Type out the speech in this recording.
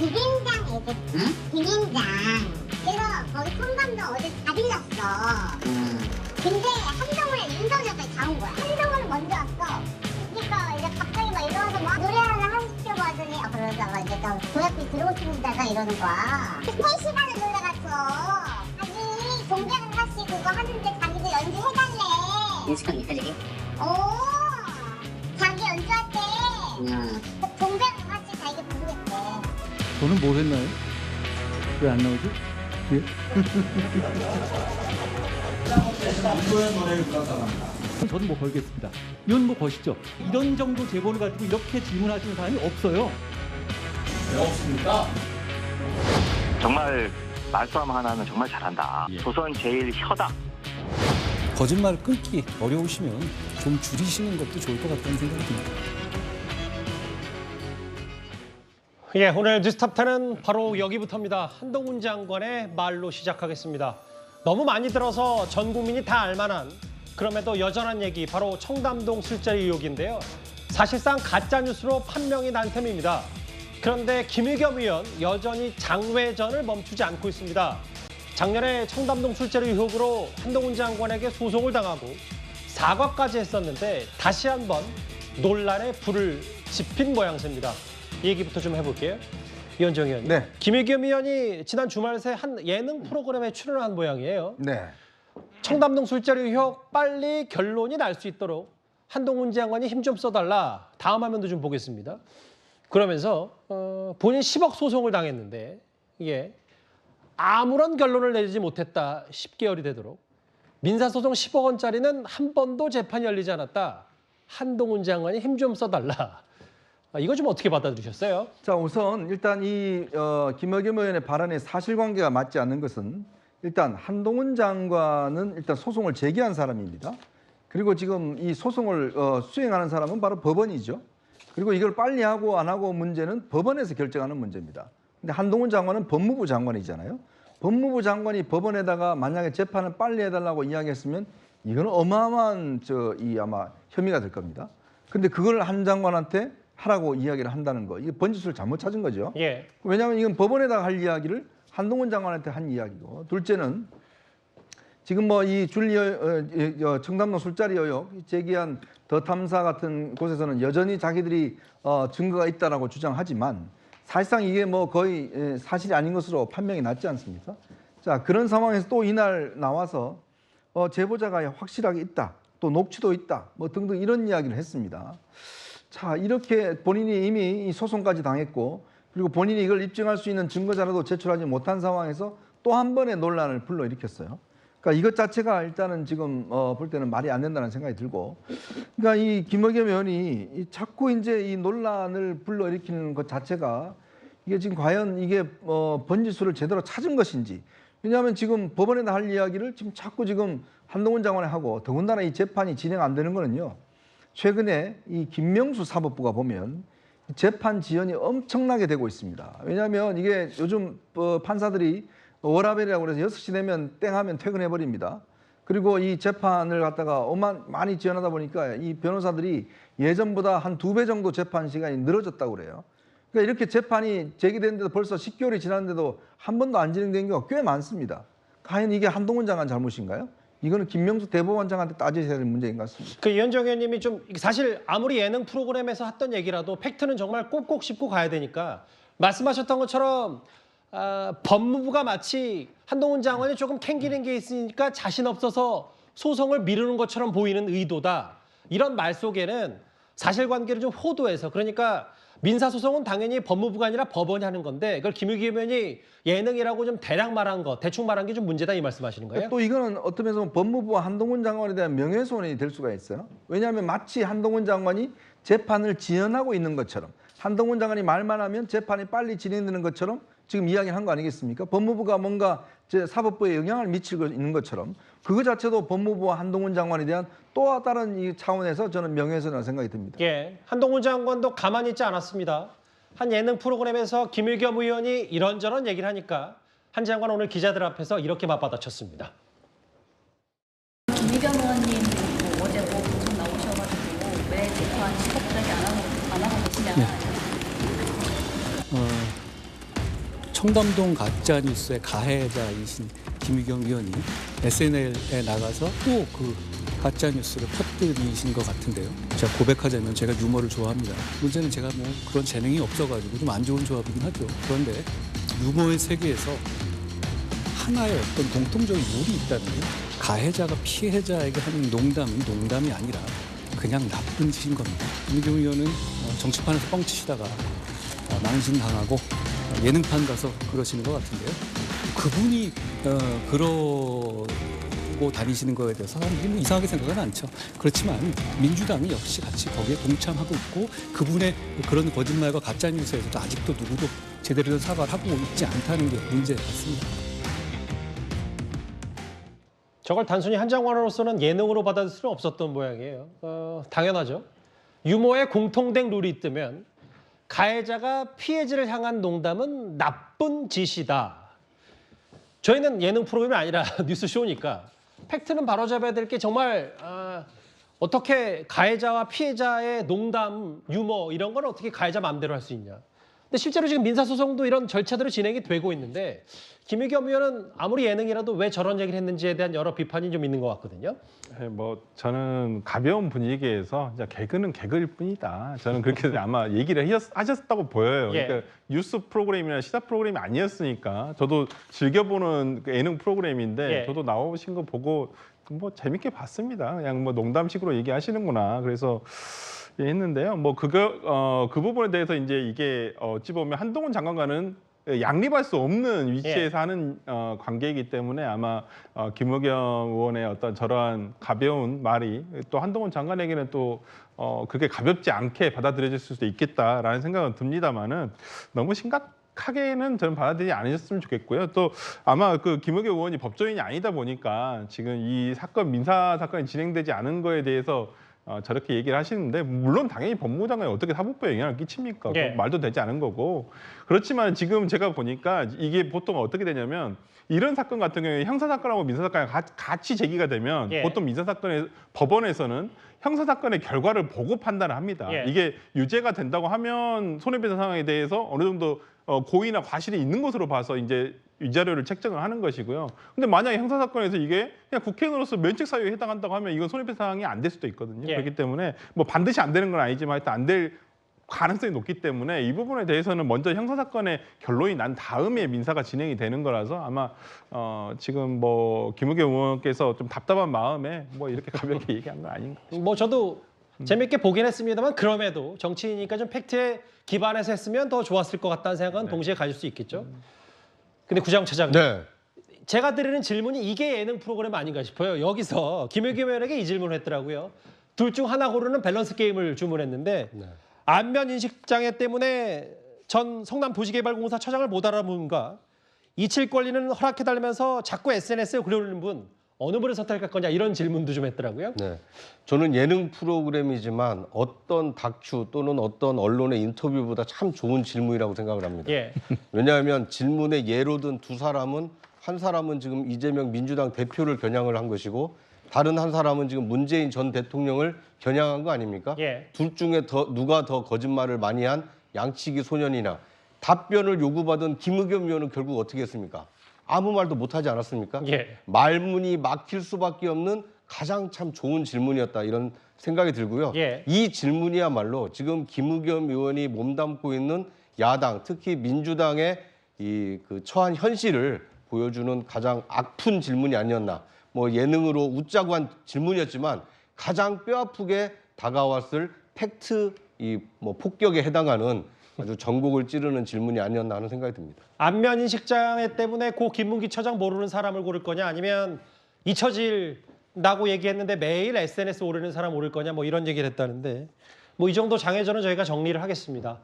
비빔장 애들. 응? 비빔장. 그래서 거기 청담동 어제 다 들렸어. 근데 한동훈에 윤석열까지 잡은 거야. 한동훈은 먼저 왔어. 그러니까 이제 갑자기 막 일어나서 막 노래 하나 하시려고 하더니 그러다가 이제 또 도약비 들어오십니다 이러는 거야. 3시간을 노래 갔어. 아니 동백은 다시 그거 하는데 자기도 연주해달래. 인식하기 해주기. 오 자기 연주할 때 동백은 같이 자기가 부르겠대. 저는 뭐 했나요? 왜 안 나오지? 예? 저는 뭐 걸겠습니다. 이건 뭐 것이죠. 이런 정도 제보를 가지고 이렇게 질문하시는 사람이 없어요. 정말 말싸움 하나는 정말 잘한다. 예. 조선 제일 혀다. 거짓말 끊기 어려우시면 좀 줄이시는 것도 좋을 것 같다는 생각이 듭니다. 예, 오늘 뉴스탑10은 바로 여기부터입니다. 한동훈 장관의 말로 시작하겠습니다. 너무 많이 들어서 전 국민이 다 알만한 그럼에도 여전한 얘기, 바로 청담동 술자리 의혹인데요. 사실상 가짜뉴스로 판명이 난 셈입니다. 그런데 김의겸 의원 여전히 장외전을 멈추지 않고 있습니다. 작년에 청담동 술자리 의혹으로 한동훈 장관에게 소송을 당하고 사과까지 했었는데 다시 한번 논란에 불을 지핀 모양새입니다. 이 얘기부터 좀 해볼게요. 이현정 의원님. 네. 김의겸 의원이 지난 주말 새 한 예능 프로그램에 출연한 모양이에요. 네. 청담동 술자리 의혹 빨리 결론이 날 수 있도록 한동훈 장관이 힘 좀 써달라. 다음 화면도 좀 보겠습니다. 그러면서 본인 10억 소송을 당했는데 이게 아무런 결론을 내지 못했다. 10개월이 되도록. 민사소송 10억 원짜리는 한 번도 재판이 열리지 않았다. 한동훈 장관이 힘 좀 써달라. 이거 좀 어떻게 받아들이셨어요? 자, 우선 일단 이 김의겸 의원의 발언에 사실관계가 맞지 않는 것은 일단 한동훈 장관은 일단 소송을 제기한 사람입니다. 그리고 지금 이 소송을 수행하는 사람은 바로 법원이죠. 그리고 이걸 빨리 하고 안 하고 문제는 법원에서 결정하는 문제입니다. 근데 한동훈 장관은 법무부 장관이잖아요. 법무부 장관이 법원에다가 만약에 재판을 빨리 해달라고 이야기했으면 이거는 어마어마한 아마 혐의가 될 겁니다. 근데 그걸 한 장관한테 하라고 이야기를 한다는 거, 이게 번지수를 잘못 찾은 거죠. 예. 왜냐하면 이건 법원에다가 할 이야기를 한동훈 장관한테 한 이야기고, 둘째는 지금 뭐 이 청담동 술자리 의혹 제기한 더 탐사 같은 곳에서는 여전히 자기들이 증거가 있다라고 주장하지만 사실상 이게 뭐 거의 사실이 아닌 것으로 판명이 났지 않습니까? 자, 그런 상황에서 또 이날 나와서 제보자가 확실하게 있다, 또 녹취도 있다, 뭐 등등 이런 이야기를 했습니다. 자, 이렇게 본인이 이미 이 소송까지 당했고, 그리고 본인이 이걸 입증할 수 있는 증거 자료도 제출하지 못한 상황에서 또 한 번의 논란을 불러일으켰어요. 그러니까 이것 자체가 일단은 지금 볼 때는 말이 안 된다는 생각이 들고, 그러니까 이 김의겸 의원이 자꾸 이제 이 논란을 불러일으키는 것 자체가 이게 지금 과연 이게 번지수를 제대로 찾은 것인지, 왜냐하면 지금 법원에다 할 이야기를 지금 지금 한동훈 장관이 하고, 더군다나 이 재판이 진행 안 되는 거는요, 최근에 이 김명수 사법부가 보면 재판 지연이 엄청나게 되고 있습니다. 왜냐하면 이게 요즘 판사들이 워라벨이라고 해서 6시 되면 땡 하면 퇴근해버립니다. 그리고 이 재판을 갖다가 많이 지연하다 보니까 이 변호사들이 예전보다 한 2배 정도 재판 시간이 늘어졌다고 그래요. 그러니까 이렇게 재판이 제기됐는데도 벌써 10개월이 지났는데도 한 번도 안 진행된 경우가 꽤 많습니다. 과연 이게 한동훈 장관 잘못인가요? 이거는 김명수 대법원장한테 따지셔야 될 문제인 것 같습니다. 그 이현정 의원님이 좀 사실 아무리 예능 프로그램에서 했던 얘기라도 팩트는 정말 꼭꼭 짚고 가야 되니까 말씀하셨던 것처럼 법무부가 마치 한동훈 장관이 조금 캥기는 게 있으니까 자신 없어서 소송을 미루는 것처럼 보이는 의도다. 이런 말 속에는 사실관계를 좀 호도해서, 그러니까 민사소송은 당연히 법무부가 아니라 법원이 하는 건데 그걸 김의겸 의원이 예능이라고 좀 대략 말한 거, 대충 말한 게 좀 문제다 이 말씀하시는 거예요? 또 이거는 어떤 면에서 보면 법무부와 한동훈 장관에 대한 명예훼손이 될 수가 있어요. 왜냐하면 마치 한동훈 장관이 재판을 지연하고 있는 것처럼, 한동훈 장관이 말만 하면 재판이 빨리 진행되는 것처럼 지금 이야기를 한 거 아니겠습니까? 법무부가 뭔가 사법부에 영향을 미치고 있는 것처럼, 그거 자체도 법무부와 한동훈 장관에 대한 또 다른 이 차원에서 저는 명예훼손이라고 생각이 듭니다. 예, 한동훈 장관도 가만히 있지 않았습니다. 한 예능 프로그램에서 김의겸 의원이 이런저런 얘기를 하니까 한 장관 오늘 기자들 앞에서 이렇게 맞받아쳤습니다. 김의겸 의원님 어제 방송 나오셔가지고 왜 재판 10억짜리 안 하고 계시냐. 네. 청담동 가짜뉴스의 가해자이신 김의겸 의원이 SNL에 나가서 또 그 가짜뉴스를 퍼뜨리신 것 같은데요. 제가 고백하자면 제가 유머를 좋아합니다. 문제는 제가 뭐 그런 재능이 없어가지고 좀 안 좋은 조합이긴 하죠. 그런데 유머의 세계에서 하나의 어떤 공통적인 룰이 있다는 게 가해자가 피해자에게 하는 농담은 농담이 아니라 그냥 나쁜 짓인 겁니다. 김의겸 의원은 정치판에서 뻥치시다가 망신당하고 예능판 가서 그러시는 것 같은데요. 그분이 그러고 다니시는 거에 대해서 사람들이 뭐 이상하게 생각은 않죠. 그렇지만 민주당이 역시 같이 거기에 동참하고 있고 그분의 그런 거짓말과 가짜뉴스에서도 아직도 누구도 제대로 된 사과를 하고 있지 않다는 게 문제 같습니다. 저걸 단순히 한 장관으로서는 예능으로 받아들일 수는 없었던 모양이에요. 당연하죠. 유머에 공통된 룰이 있다면 가해자가 피해자를 향한 농담은 나쁜 짓이다. 저희는 예능 프로그램이 아니라 뉴스쇼니까 팩트는 바로잡아야 될 게 정말 어떻게 가해자와 피해자의 농담, 유머 이런 건 어떻게 가해자 마음대로 할 수 있냐. 근데 실제로 지금 민사소송도 이런 절차대로 진행이 되고 있는데 김의겸 의원은 아무리 예능이라도 왜 저런 얘기를 했는지에 대한 여러 비판이 좀 있는 것 같거든요. 네, 뭐 저는 가벼운 분위기에서 이제 개그는 개그일 뿐이다. 저는 그렇게 아마 얘기를 하셨다고 보여요. 예. 그러니까 뉴스 프로그램이나 시사 프로그램이 아니었으니까 저도 즐겨보는 그 예능 프로그램인데 예. 저도 나오신 거 보고 뭐 재밌게 봤습니다. 그냥 뭐 농담식으로 얘기하시는구나. 그래서 했는데요. 뭐 그 부분에 대해서 이제 이게 어찌 보면 한동훈 장관과는 양립할 수 없는 위치에서 하는 관계이기 때문에 아마 김의겸 의원의 어떤 저러한 가벼운 말이 또 한동훈 장관에게는 또 그게 가볍지 않게 받아들여질 수도 있겠다라는 생각은 듭니다만은 너무 심각하게는 저는 받아들이지 않으셨으면 좋겠고요. 또 아마 그 김의겸 의원이 법조인이 아니다 보니까 지금 이 사건 민사 사건이 진행되지 않은 거에 대해서 저렇게 얘기를 하시는데 물론 당연히 법무부 장관이 어떻게 사법부에 영향을 끼칩니까? 예. 말도 되지 않은 거고. 그렇지만 지금 제가 보니까 이게 보통 어떻게 되냐면 이런 사건 같은 경우에 형사사건하고 민사사건이 같이 제기가 되면 예. 보통 민사사건의 법원에서는 형사사건의 결과를 보고 판단을 합니다. 예. 이게 유죄가 된다고 하면 손해배상 상황에 대해서 어느 정도 고의나 과실이 있는 것으로 봐서 이제 위자료를 책정을 하는 것이고요. 근데 만약에 형사사건에서 이게 그냥 국회의원으로서 면책 사유에 해당한다고 하면 이건 손해배상이 안 될 수도 있거든요. 예. 그렇기 때문에 뭐 반드시 안 되는 건 아니지만 하여튼 안 될 가능성이 높기 때문에 이 부분에 대해서는 먼저 형사사건의 결론이 난 다음에 민사가 진행이 되는 거라서 아마 지금 뭐 김의겸 의원께서 좀 답답한 마음에 뭐 이렇게 가볍게 얘기한 건 아닌가. 뭐 저도 재밌게 보긴 했습니다만 그럼에도 정치인이니까 좀 팩트에 기반해서 했으면 더 좋았을 것 같다는 생각은 동시에 가질 수 있겠죠. 근데 구자영 차장님, 네. 제가 드리는 질문이 이게 예능 프로그램 아닌가 싶어요. 여기서 김의겸 의원에게 이 질문을 했더라고요. 둘 중 하나 고르는 밸런스 게임을 주문했는데 안면 인식장애 때문에 전 성남도시개발공사 처장을 못 알아본가, 이칠 권리는 허락해달라면서 자꾸 SNS에 글올리는 분 어느 분을 선택할 거냐 이런 질문도 좀 했더라고요. 네. 저는 예능 프로그램이지만 어떤 다큐 또는 어떤 언론의 인터뷰보다 참 좋은 질문이라고 생각을 합니다. 예. 왜냐하면 질문의 예로 든 두 사람은 한 사람은 지금 이재명 민주당 대표를 겨냥을 한 것이고 다른 한 사람은 지금 문재인 전 대통령을 겨냥한 거 아닙니까? 예. 둘 중에 누가 더 거짓말을 많이 한 양치기 소년이나 답변을 요구받은 김의겸 의원은 결국 어떻게 했습니까? 아무 말도 못하지 않았습니까? 예. 말문이 막힐 수밖에 없는 가장 참 좋은 질문이었다 이런 생각이 들고요. 예. 이 질문이야말로 지금 김의겸 의원이 몸담고 있는 야당, 특히 민주당의 그 처한 현실을 보여주는 가장 아픈 질문이 아니었나. 뭐 예능으로 웃자고 한 질문이었지만 가장 뼈아프게 다가왔을 팩트 뭐 폭격에 해당하는 아주 전곡을 찌르는 질문이 아니었나 하는 생각이 듭니다. 안면 인식장애 때문에 고 김문기 처장 모르는 사람을 고를 거냐 아니면 잊혀질다고 얘기했는데 매일 SNS 오르는 사람 오를 거냐 뭐 이런 얘기를 했다는데 뭐 이 정도 장애전은 저희가 정리를 하겠습니다.